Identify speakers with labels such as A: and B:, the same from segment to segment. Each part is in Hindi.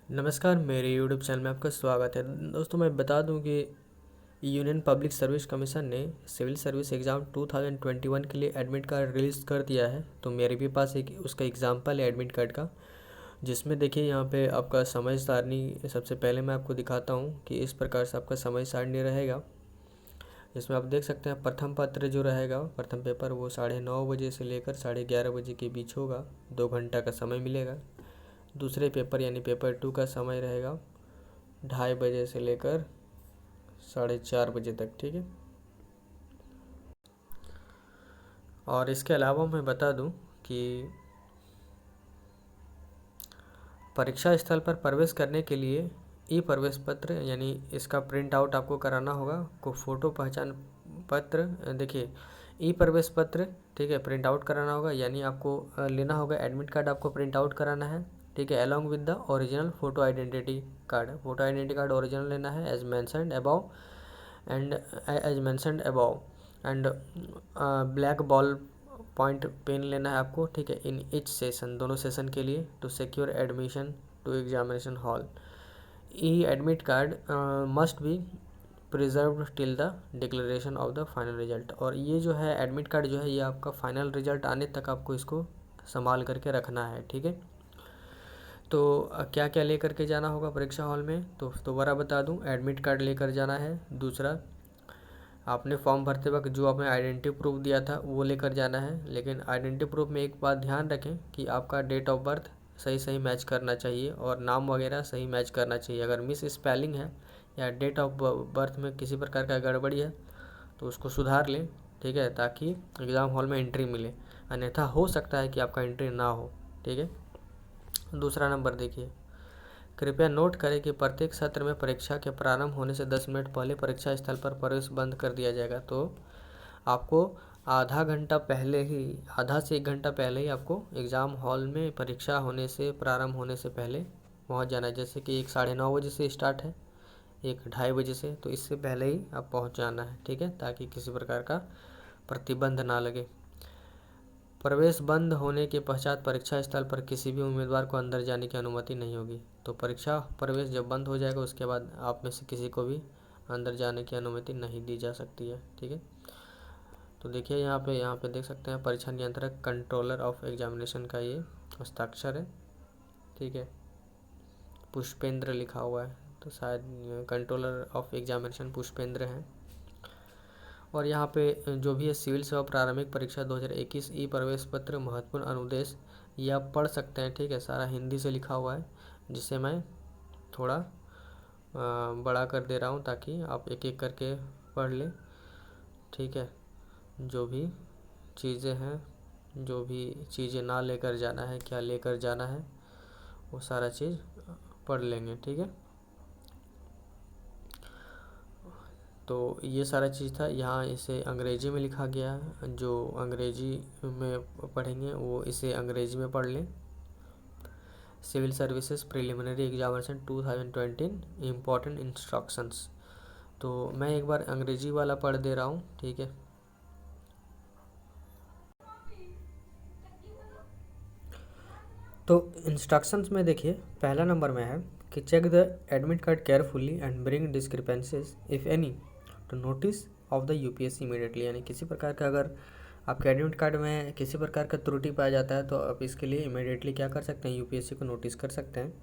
A: नमस्कार, मेरे यूट्यूब चैनल में आपका स्वागत है। दोस्तों, मैं बता दूं कि यूनियन पब्लिक सर्विस कमीशन ने सिविल सर्विस एग्ज़ाम 2021 के लिए एडमिट कार्ड रिलीज़ कर दिया है। तो मेरे भी पास एक उसका एग्ज़ाम्पल है एडमिट कार्ड का, जिसमें देखिए यहाँ पे आपका समय सारणी सबसे पहले मैं आपको दिखाता हूँ कि इस प्रकार से आपका समय सारणी रहेगा। इसमें आप देख सकते हैं प्रथम पत्र जो रहेगा, प्रथम पेपर, वो 9:30 बजे से लेकर 11:30 बजे के बीच होगा, 2 घंटा का समय मिलेगा। दूसरे पेपर यानी पेपर 2 का समय रहेगा 2:30 बजे से लेकर 4:30 बजे तक, ठीक है। और इसके अलावा मैं बता दूं कि परीक्षा स्थल पर प्रवेश करने के लिए ई प्रवेश पत्र यानी इसका प्रिंट आउट आपको कराना होगा। को फोटो पहचान पत्र, देखिए ई प्रवेश पत्र, ठीक है, प्रिंट आउट कराना होगा, यानी आपको लेना होगा एडमिट कार्ड, आपको प्रिंट आउट कराना है, ठीक है, along with the original photo identity card. Photo identity card original लेना है as mentioned above and black ball point pen लेना है आपको, ठीक है, इन ईच सेशन, दोनों सेशन के लिए, to secure admission to examination hall. E admit card must be preserve till the declaration of the final result. और ये जो है एडमिट कार्ड जो है, ये आपका फाइनल रिजल्ट आने तक आपको इसको संभाल करके रखना है, ठीक है। तो क्या क्या लेकर के जाना होगा परीक्षा हॉल में, तो दोबारा बता दूं, एडमिट कार्ड लेकर जाना है। दूसरा, आपने फॉर्म भरते वक्त जो आपने आइडेंटिटी प्रूफ दिया था वो लेकर जाना है। लेकिन आइडेंटिटी प्रूफ में एक बात ध्यान रखें कि आपका डेट ऑफ बर्थ सही सही मैच करना चाहिए और नाम वगैरह सही मैच करना चाहिए। अगर मिस स्पेलिंग है या डेट ऑफ बर्थ में किसी प्रकार का गड़बड़ी है तो उसको सुधार लें, ठीक है, ताकि एग्ज़ाम हॉल में एंट्री मिले। अन्यथा हो सकता है कि आपका एंट्री ना हो, ठीक है। दूसरा नंबर देखिए, कृपया नोट करें कि प्रत्येक सत्र में परीक्षा के प्रारंभ होने से 10 मिनट पहले परीक्षा स्थल पर प्रवेश बंद कर दिया जाएगा। तो आपको आधा घंटा पहले ही, आधा से 1 घंटा पहले ही आपको एग्ज़ाम हॉल में परीक्षा होने से, प्रारंभ होने से पहले पहुंच जाना है। जैसे कि एक 9:30 बजे से स्टार्ट है, एक 2:30 बजे से, तो इससे पहले ही आप पहुंच जाना है, ठीक है, ताकि किसी प्रकार का प्रतिबंध ना लगे। प्रवेश बंद होने के पश्चात परीक्षा स्थल पर किसी भी उम्मीदवार को अंदर जाने की अनुमति नहीं होगी। तो परीक्षा प्रवेश जब बंद हो जाएगा उसके बाद आप में से किसी को भी अंदर जाने की अनुमति नहीं दी जा सकती है, ठीक है। तो देखिए यहाँ पे देख सकते हैं परीक्षा नियंत्रक कंट्रोलर ऑफ एग्जामिनेशन का ये हस्ताक्षर है, ठीक है, पुष्पेंद्र लिखा हुआ है, तो शायद कंट्रोलर ऑफ एग्जामिनेशन पुष्पेंद्र हैं। और यहाँ पे जो भी है सिविल सेवा प्रारंभिक परीक्षा 2021 ई प्रवेश पत्र महत्वपूर्ण अनुदेश, ये आप पढ़ सकते हैं, ठीक है, सारा हिंदी से लिखा हुआ है, जिसे मैं थोड़ा बड़ा कर दे रहा हूँ ताकि आप एक एक करके पढ़ लें, ठीक है। जो भी चीज़ें हैं, जो भी चीज़ें ना लेकर जाना है, क्या लेकर जाना है, वो सारा चीज़ पढ़ लेंगे, ठीक है। तो ये सारा चीज़ था। यहाँ इसे अंग्रेजी में लिखा गया है, जो अंग्रेजी में पढ़ेंगे वो इसे अंग्रेजी में पढ़ लें। Civil services preliminary examination 2020 important instructions. तो मैं एक बार अंग्रेजी वाला पढ़ दे रहा हूँ, ठीक है। तो इंस्ट्रक्शंस में देखिए पहला नंबर में है कि check the admit card carefully and bring discrepancies if any to notice of the UPSC immediately. यानी किसी प्रकार का अगर आपके एडमिट कार्ड में किसी प्रकार का त्रुटि पाया जाता है तो आप इसके लिए इमीडिएटली क्या कर सकते हैं, यूपीएससी को नोटिस कर सकते हैं,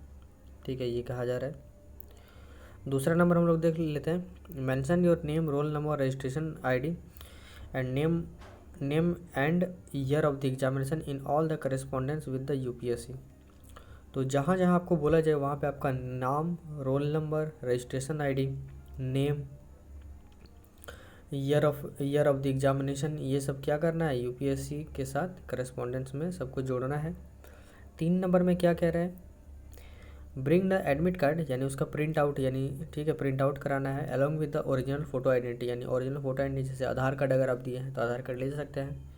A: ठीक है, ये कहा जा रहा है। दूसरा नंबर हम लोग देख लेते हैं, mention your name, roll number, registration ID and name and year of the examination in all the correspondence with the UPSC. तो जहाँ जहाँ आपको बोला जाए वहाँ पे आपका नाम, roll number, registration ID, name, year of the examination, ये सब क्या करना है, यूपीएससी के साथ करस्पॉन्डेंस में सबको जोड़ना है। 3 नंबर में क्या कह रहा है, ब्रिंग द एडमिट कार्ड, यानी उसका प्रिंट आउट, यानी ठीक है प्रिंट आउट कराना है, along with the original photo identity, यानी ओरिजिनल फोटो आइडेंटिटी, जैसे आधार कार्ड अगर आप दिए हैं तो आधार कार्ड ले सकते हैं।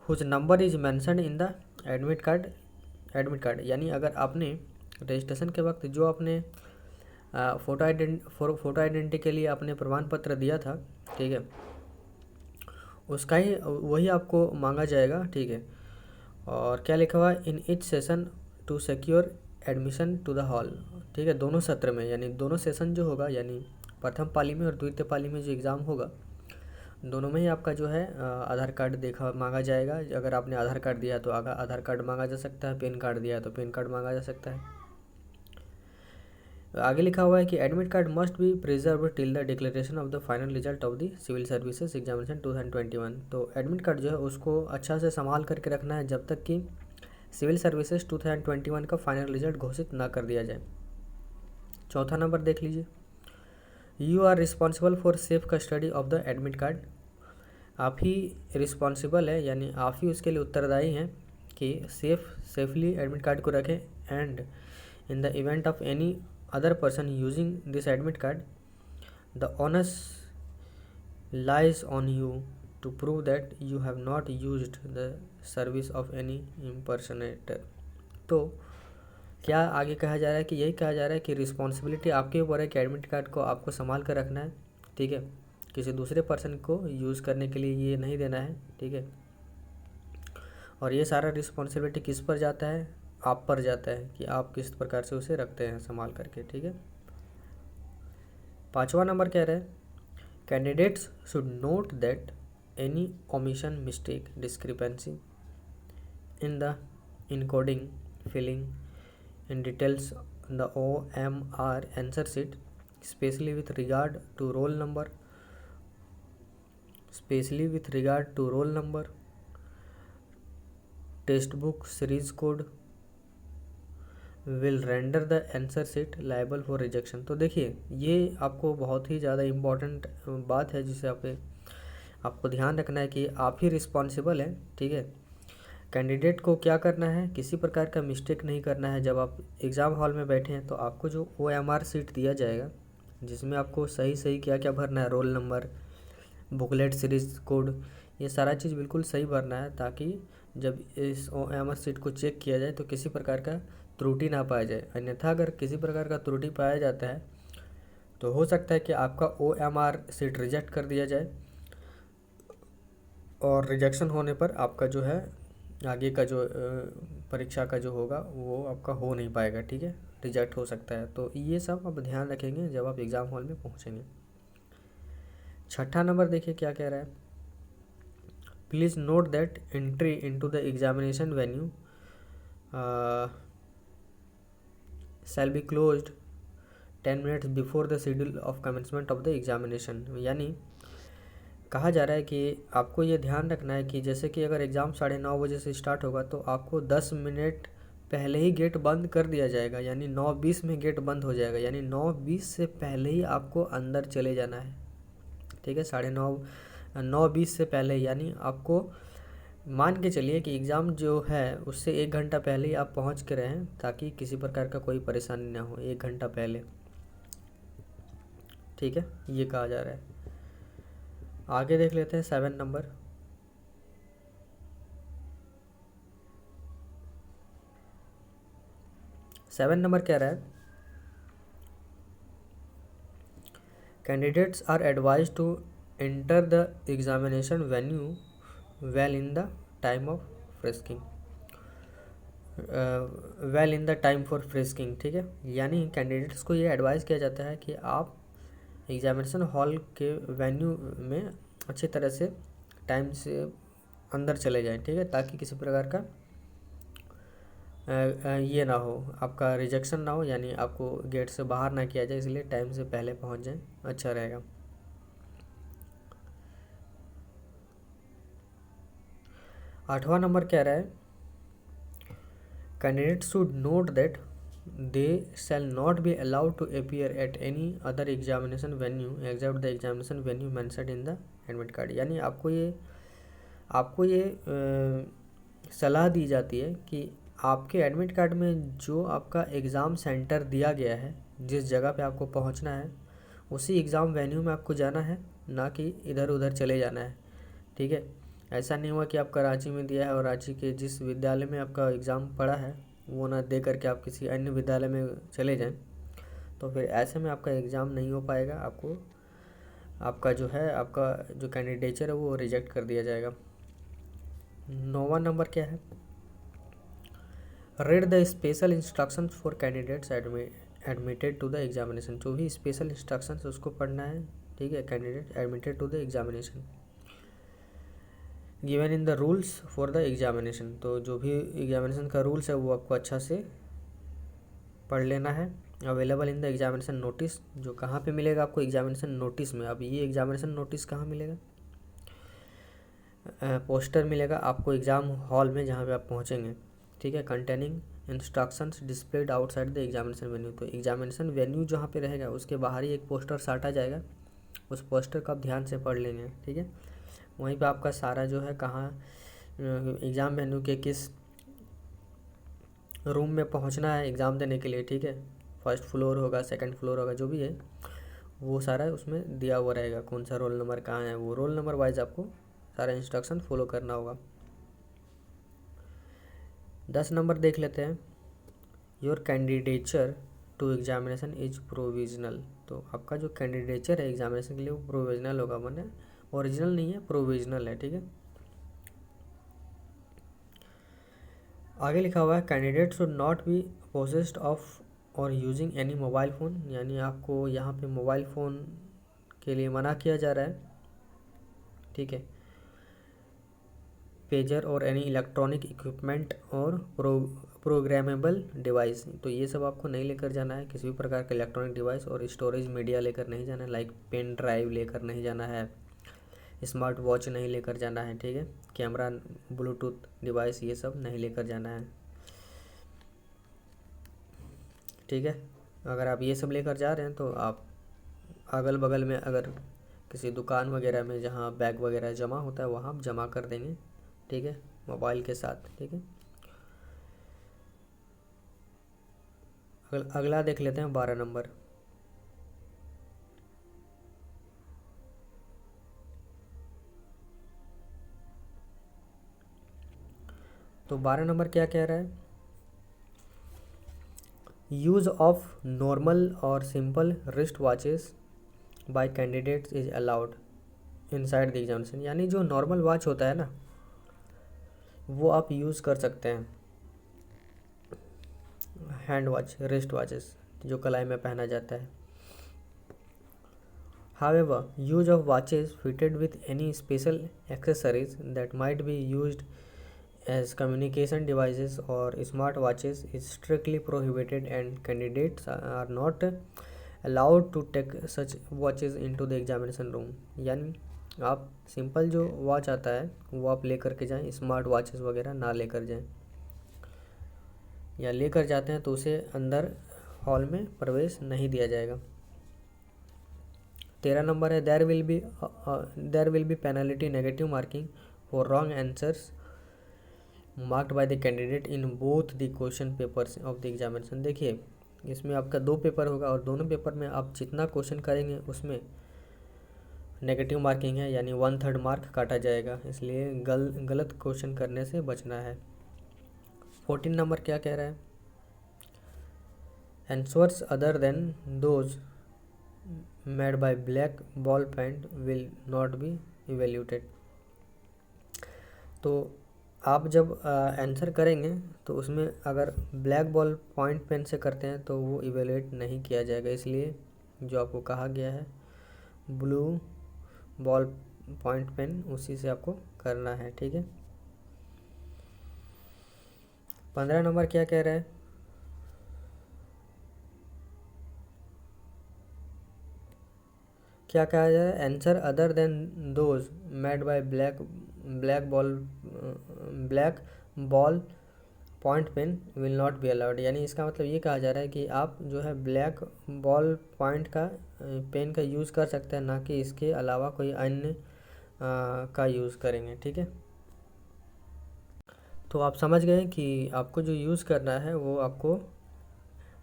A: Whose number is mentioned in the admit card, यानी अगर आपने रजिस्ट्रेशन के वक्त जो आपने फोटो आइडेंटिटी के लिए आपने प्रमाण पत्र दिया था, ठीक है, उसका ही वही आपको मांगा जाएगा, ठीक है। और क्या लिखा हुआ है, in each session to secure admission to the hall, ठीक है, दोनों सत्र में, यानी दोनों सेशन जो होगा, यानी प्रथम पाली में और द्वितीय पाली में जो एग्ज़ाम होगा, दोनों में ही आपका जो है आधार कार्ड मांगा जाएगा। अगर आपने आधार कार्ड दिया तो आधार कार्ड मांगा जा सकता है, पैन कार्ड दिया तो पैन कार्ड मांगा जा सकता है। आगे लिखा हुआ है कि admit card must be preserve till the declaration of the final result of the civil services examination 2021। तो एडमिट कार्ड जो है उसको अच्छा से संभाल करके रखना है जब तक कि सिविल सर्विसेज 2021 का फाइनल रिजल्ट घोषित ना कर दिया जाए। चौथा नंबर देख लीजिए, you are responsible for safe custody of the admit card. आप ही रिस्पॉन्सिबल है, यानी आप ही उसके लिए उत्तरदायी हैं कि सेफली एडमिट कार्ड को रखें। And in the event of any other person using this admit card, the onus lies on you to prove that you have not used the service of any impersonator। तो क्या आगे कहा जा रहा है कि यही कहा जा रहा है कि रिस्पॉन्सिबिलिटी आपके ऊपर है कि एडमिट कार्ड को आपको संभाल कर रखना है, ठीक है, किसी दूसरे पर्सन को यूज़ करने के लिए ये नहीं देना है, ठीक है। और ये सारा रिस्पॉन्सिबिलिटी किस पर जाता है, आप पर जाता है कि आप किस प्रकार से उसे रखते हैं संभाल करके, ठीक है। पांचवा नंबर कह रहा है, candidates should note that any omission, mistake, discrepancy in the encoding, filling in details the OMR answer sheet, specially with regard to roll number, text book series code will render the answer sheet liable for rejection. तो देखिए, ये आपको बहुत ही ज़्यादा इम्पॉर्टेंट बात है जिसे आपको ध्यान रखना है कि आप ही रिस्पॉन्सिबल हैं, ठीक है। कैंडिडेट को क्या करना है, किसी प्रकार का मिस्टेक नहीं करना है। जब आप एग्ज़ाम हॉल में बैठे हैं तो आपको जो OMR शीट दिया जाएगा जिसमें आपको सही क्या क्या भरना है, roll number, booklet, series code, ये सारा चीज़ बिल्कुल सही भरना है, ताकि जब इस OMR शीट को चेक किया जाए तो किसी प्रकार का त्रुटि ना पाया जाए। अन्यथा अगर किसी प्रकार का त्रुटि पाया जाता है तो हो सकता है कि आपका OMR शीट रिजेक्ट कर दिया जाए, और रिजेक्शन होने पर आपका जो है आगे का जो परीक्षा का जो होगा वो आपका हो नहीं पाएगा, ठीक है, रिजेक्ट हो सकता है। तो ये सब आप ध्यान रखेंगे जब आप एग्ज़ाम हॉल में पहुँचेंगे। छठा नंबर देखिए क्या कह रहा है, please note that entry into the examination venue shall be closed 10 minutes before the schedule of commencement of the examination। यानी कहा जा रहा है कि आपको ये ध्यान रखना है कि जैसे कि अगर एग्ज़ाम 9:30 बजे से स्टार्ट होगा तो आपको 10 मिनट पहले ही गेट बंद कर दिया जाएगा, यानी 9:20 में गेट बंद हो जाएगा, यानी 9:20 से पहले ही आपको अंदर चले जाना है, ठीक है। 9:20 से पहले, यानी आपको मान के चलिए कि एग्ज़ाम जो है उससे 1 घंटा पहले ही आप पहुंच के रहें, ताकि किसी प्रकार का कोई परेशानी ना हो 1 घंटा पहले, ठीक है, ये कहा जा रहा है। आगे देख लेते हैं 7 नंबर। कह रहा है, candidates are advise to enter the examination venue well in the time for frisking, ठीक है। यानी कैंडिडेट्स को ये एडवाइस किया जाता है कि आप एग्जामिनेशन हॉल के वेन्यू में अच्छी तरह से टाइम से अंदर चले जाएं, ठीक है, ताकि किसी प्रकार का ये ना हो, आपका रिजेक्शन ना हो, यानी आपको गेट से बाहर ना किया जाए, इसलिए टाइम से पहले पहुंच जाएं, अच्छा रहेगा। 8वां नंबर कह रहा है, candidate should note that they shall not be allowed to appear at any other examination venue except the examination venue mentioned in the admit card. यानी आपको ये सलाह दी जाती है कि आपके एडमिट कार्ड में जो आपका एग्ज़ाम सेंटर दिया गया है, जिस जगह पे आपको पहुंचना है, उसी एग्ज़ाम वेन्यू में आपको जाना है, ना कि इधर उधर चले जाना है, ठीक है। ऐसा नहीं हुआ कि आप कराची में दिया है और रांची के जिस विद्यालय में आपका एग्ज़ाम पड़ा है वो ना दे करके आप किसी अन्य विद्यालय में चले जाएं, तो फिर ऐसे में आपका एग्ज़ाम नहीं हो पाएगा, आपका जो कैंडिडेचर है वो रिजेक्ट कर दिया जाएगा। 9वां नंबर क्या है, read the special instructions for candidates admitted to the examination, जो भी स्पेशल इंस्ट्रक्शंस उसको पढ़ना है, ठीक है। Candidate admitted to the examination given in the rules for the examination, तो जो भी एग्जामिनेशन का रूल्स है वो आपको अच्छा से पढ़ लेना है। Available in the examination notice, जो कहाँ पे मिलेगा आपको एग्जामिनेशन नोटिस में। अब ये एग्जामिनेशन नोटिस कहाँ मिलेगा, पोस्टर मिलेगा आपको एग्ज़ाम हॉल में जहाँ पे आप पहुँचेंगे, ठीक है। Containing instructions displayed outside the examination venue, तो एग्जामिनेशन वेन्यू जहाँ पे रहेगा उसके बाहर ही एक पोस्टर साटा जाएगा, उस पोस्टर को आप ध्यान से पढ़ लेंगे, ठीक है। वहीं पे आपका सारा जो है कहाँ एग्ज़ाम वेन्यू के किस रूम में पहुंचना है एग्ज़ाम देने के लिए, ठीक है। फर्स्ट फ्लोर होगा, सेकंड फ्लोर होगा, जो भी है वो सारा उसमें दिया हुआ रहेगा, कौन सा रोल नंबर कहाँ है, वो रोल नंबर वाइज आपको सारा इंस्ट्रक्शन फॉलो करना होगा। 10 नंबर देख लेते हैं। Your candidature to examination is provisional, तो आपका जो कैंडिडेचर है एग्जामिनेशन के लिए वो प्रोविजनल होगा, माने ओरिजिनल नहीं है, प्रोविजनल है, ठीक है। आगे लिखा हुआ है candidate should not be possessed of और यूजिंग एनी मोबाइल फ़ोन, यानी आपको यहाँ पे मोबाइल फ़ोन के लिए मना किया जा रहा है, ठीक है। पेजर और एनी इलेक्ट्रॉनिक इक्विपमेंट और प्रोग्रामेबल डिवाइस, तो ये सब आपको नहीं लेकर जाना है, किसी भी प्रकार का इलेक्ट्रॉनिक डिवाइस। और स्टोरेज मीडिया लेकर नहीं जाना है, लाइक पेन ड्राइव लेकर नहीं जाना है, स्मार्ट वॉच नहीं लेकर जाना है, ठीक है। कैमरा, ब्लूटूथ डिवाइस ये सब नहीं लेकर जाना है, ठीक है। अगर आप ये सब लेकर जा रहे हैं तो आप अगल बगल में अगर किसी दुकान वगैरह में जहाँ बैग वगैरह जमा होता है वहाँ आप जमा कर देंगे, ठीक है, मोबाइल के साथ, ठीक है। अगला देख लेते हैं 12 नंबर। तो 12 नंबर क्या कह रहा है, यूज़ ऑफ नॉर्मल और simple wrist watches bye candidates is allowed inside the examination, यानी जो नॉर्मल वॉच होता है ना वो आप यूज़ कर सकते हैं, हैंड वॉच, रिस्ट वॉचेस जो कलाई में पहना जाता है। However, use of watches fitted with any special accessories that might be used as communication devices or smart watches is strictly prohibited, and candidates are not allowed to take such watches into the examination room। यानी आप सिंपल जो वॉच आता है वो आप लेकर के जाएं, स्मार्ट वॉचेस वगैरह ना लेकर जाएं, या लेकर जाते हैं तो उसे अंदर हॉल में प्रवेश नहीं दिया जाएगा। 13 नंबर है, there will be penalty negative marking for wrong answers marked by the candidate in both the question papers of the examination. देखिए इसमें आपका 2 पेपर होगा और दोनों पेपर में आप जितना क्वेश्चन करेंगे उसमें नेगेटिव मार्किंग है, यानी 1/3 मार्क काटा जाएगा, इसलिए गलत क्वेश्चन करने से बचना है। 14 नंबर क्या कह रहा है, answers other than those made by black ball pen will not be evaluated. तो आप जब आंसर करेंगे तो उसमें अगर ब्लैक बॉल पॉइंट पेन से करते हैं तो वो इवेल्यूएट नहीं किया जाएगा, इसलिए जो आपको कहा गया है ब्लू बॉल पॉइंट पेन उसी से आपको करना है, ठीक है। 15 नंबर क्या कह रहा है, क्या कहा जाए, answer other than those made by black ball point pen will not be allowed, यानी इसका मतलब ये कहा जा रहा है कि आप जो है ब्लैक बॉल पॉइंट का पेन का यूज़ कर सकते हैं, ना कि इसके अलावा कोई अन्य का यूज़ करेंगे, ठीक है। तो आप समझ गए कि आपको जो यूज़ करना है वो आपको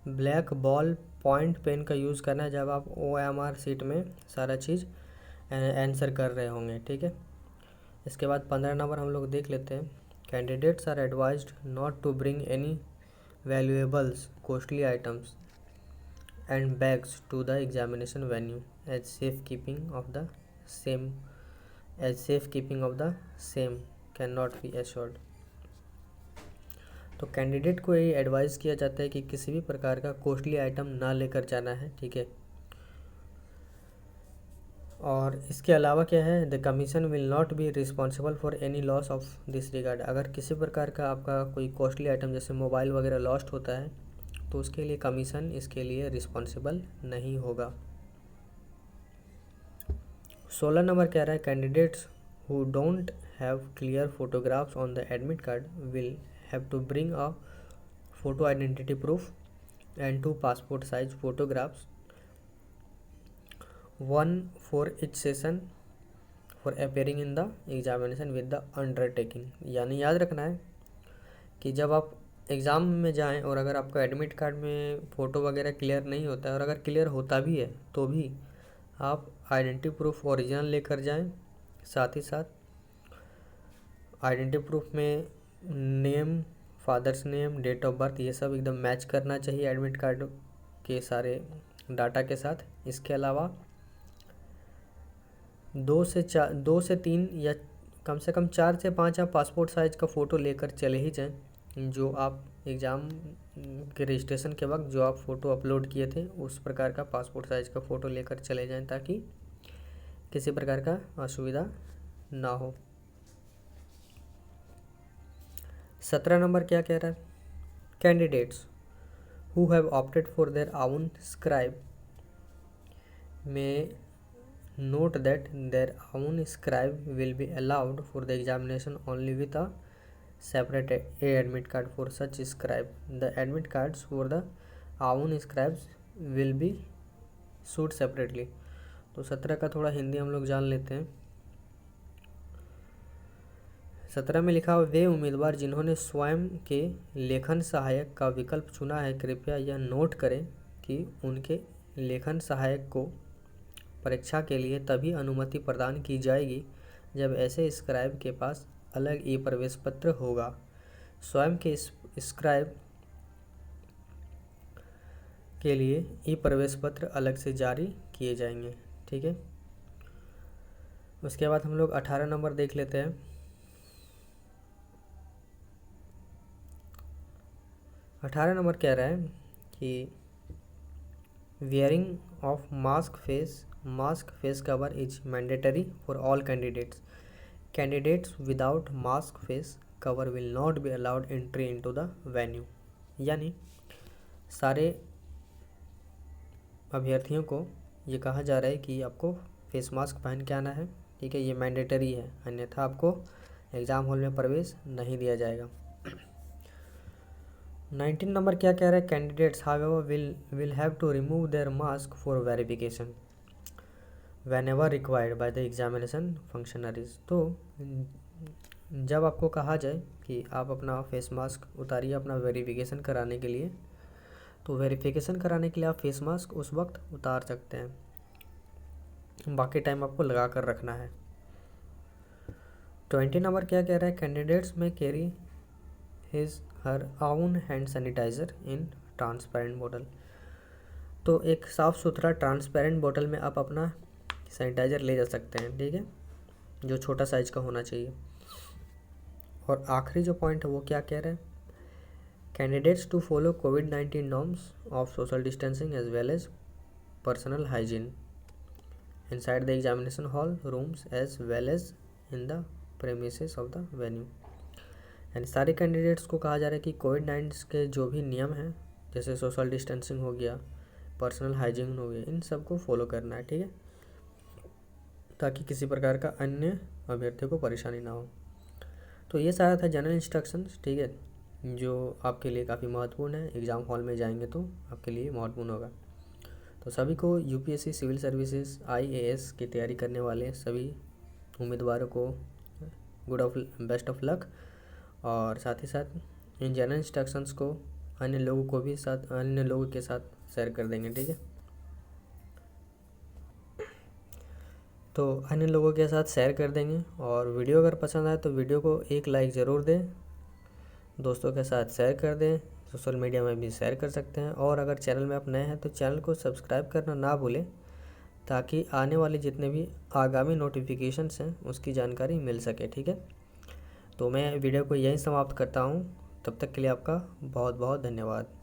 A: ब्लैक बॉल पॉइंट पेन का यूज़ करना है जब आप OMR सीट में सारा चीज़ आंसर कर रहे होंगे, ठीक है। इसके बाद 15 नंबर हम लोग देख लेते हैं, candidates are advised not to bring any valuables costly items and bags to the examination venue as safe keeping of the same can not be assured. तो कैंडिडेट को ये एडवाइस किया जाता है कि किसी भी प्रकार का कॉस्टली आइटम ना लेकर जाना है, ठीक है। और इसके अलावा क्या है, the commission will not be responsible for any loss of this regard. अगर किसी प्रकार का आपका कोई कॉस्टली आइटम जैसे मोबाइल वगैरह लॉस्ट होता है तो उसके लिए कमीशन इसके लिए रिस्पॉन्सिबल नहीं होगा। 16 नंबर कह रहा है, candidates who don't have clear photographs on the admit card will have to bring a photo identity proof and 2 passport size photographs, one for each session for appearing in the examination with the undertaking। यानी याद रखना है कि जब आप एग्ज़ाम में जाएं और अगर आपका एडमिट कार्ड में फ़ोटो वगैरह क्लियर नहीं होता है और अगर क्लियर होता भी है तो भी आप आइडेंटिटी प्रूफ ओरिजिनल लेकर जाएं। साथ ही साथ आइडेंटिटी प्रूफ में name, father's name, date of birth, ये सब एकदम मैच करना चाहिए एडमिट कार्ड के सारे डाटा के साथ। इसके अलावा 2 से 3 या कम से कम 4 से 5 आप पासपोर्ट साइज़ का फ़ोटो लेकर चले ही जाएं, जो आप एग्ज़ाम के रजिस्ट्रेशन के वक्त जो आप फ़ोटो अपलोड किए थे उस प्रकार का पासपोर्ट साइज़ का फ़ोटो लेकर चले जाएं ताकि किसी प्रकार का असुविधा ना हो। 17 नंबर क्या कह रहा है, candidates who have opted for their own scribe में note that their own scribe will be allowed for the examination only with a separate admit card for such scribe. The admit cards for the own scribes will be issued separately। तो 17 का थोड़ा हिंदी हम लोग जान लेते हैं। 17 में लिखा हुआ, वे उम्मीदवार जिन्होंने स्वयं के लेखन सहायक का विकल्प चुना है कृपया यह नोट करें कि उनके लेखन सहायक को परीक्षा के लिए तभी अनुमति प्रदान की जाएगी जब ऐसे स्क्राइब के पास अलग ई प्रवेश पत्र होगा। स्वयं के स्क्राइब के लिए ई प्रवेश पत्र अलग से जारी किए जाएंगे, ठीक है। उसके बाद हम लोग 18 नंबर देख लेते हैं। 18 नंबर कह रहा है कि wearing of mask face cover is mandatory for all candidates। Candidates without mask face cover will not be allowed entry into the venue। यानी सारे अभ्यर्थियों को ये कहा जा रहा है कि आपको फेस मास्क पहन के आना है, ठीक है, ये मैंडेटरी है, अन्यथा आपको एग्ज़ाम हॉल में प्रवेश नहीं दिया जाएगा। 19 नंबर क्या कह रहा है, candidates however will have to remove their mask for verification whenever required by the examination functionaries. तो जब आपको कहा जाए कि आप अपना फेस मास्क उतारिए अपना वेरिफिकेशन कराने के लिए, तो वेरिफिकेशन कराने के लिए आप फेस मास्क उस वक्त उतार सकते हैं, बाकी टाइम आपको लगा कर रखना है। 20 नंबर क्या कह रहा है, candidates may carry his her own hand sanitiser in transparent बोतल। तो एक साफ़ सुथरा ट्रांसपेरेंट बोतल में आप अपना सैनिटाइज़र ले जा सकते हैं, ठीक है, जो छोटा साइज का होना चाहिए। और आखिरी जो पॉइंट है वो क्या कह रहे हैं, कैंडिडेट्स टू फॉलो कोविड-19 norms of social distancing as well as personal hygiene inside the examination hall rooms as well as in the premises of the venue. यानी सारे कैंडिडेट्स को कहा जा रहा है कि कोविड-19 के जो भी नियम हैं जैसे सोशल डिस्टेंसिंग हो गया, पर्सनल हाइजीन हो गया, इन सबको फॉलो करना है, ठीक है, ताकि किसी प्रकार का अन्य अभ्यर्थियों को परेशानी ना हो। तो ये सारा था जनरल इंस्ट्रक्शंस, ठीक है, जो आपके लिए काफ़ी महत्वपूर्ण है, एग्ज़ाम हॉल में जाएंगे तो आपके लिए महत्वपूर्ण होगा। तो सभी को यूपीएससी सिविल सर्विसेज IAS की तैयारी करने वाले सभी उम्मीदवारों को बेस्ट ऑफ लक। और साथ ही साथ इन जनरल इंस्ट्रक्शंस को अन्य लोगों के साथ शेयर कर देंगे, ठीक है। तो अन्य लोगों के साथ शेयर कर देंगे। और वीडियो अगर पसंद आए तो वीडियो को एक लाइक ज़रूर दें, दोस्तों के साथ शेयर कर दें, सोशल मीडिया में भी शेयर कर सकते हैं। और अगर चैनल में आप नए हैं तो चैनल को सब्सक्राइब करना ना भूलें ताकि आने वाले जितने भी आगामी नोटिफिकेशंस हैं उसकी जानकारी मिल सके, ठीक है। तो मैं वीडियो को यहीं समाप्त करता हूँ। तब तक के लिए आपका बहुत बहुत धन्यवाद।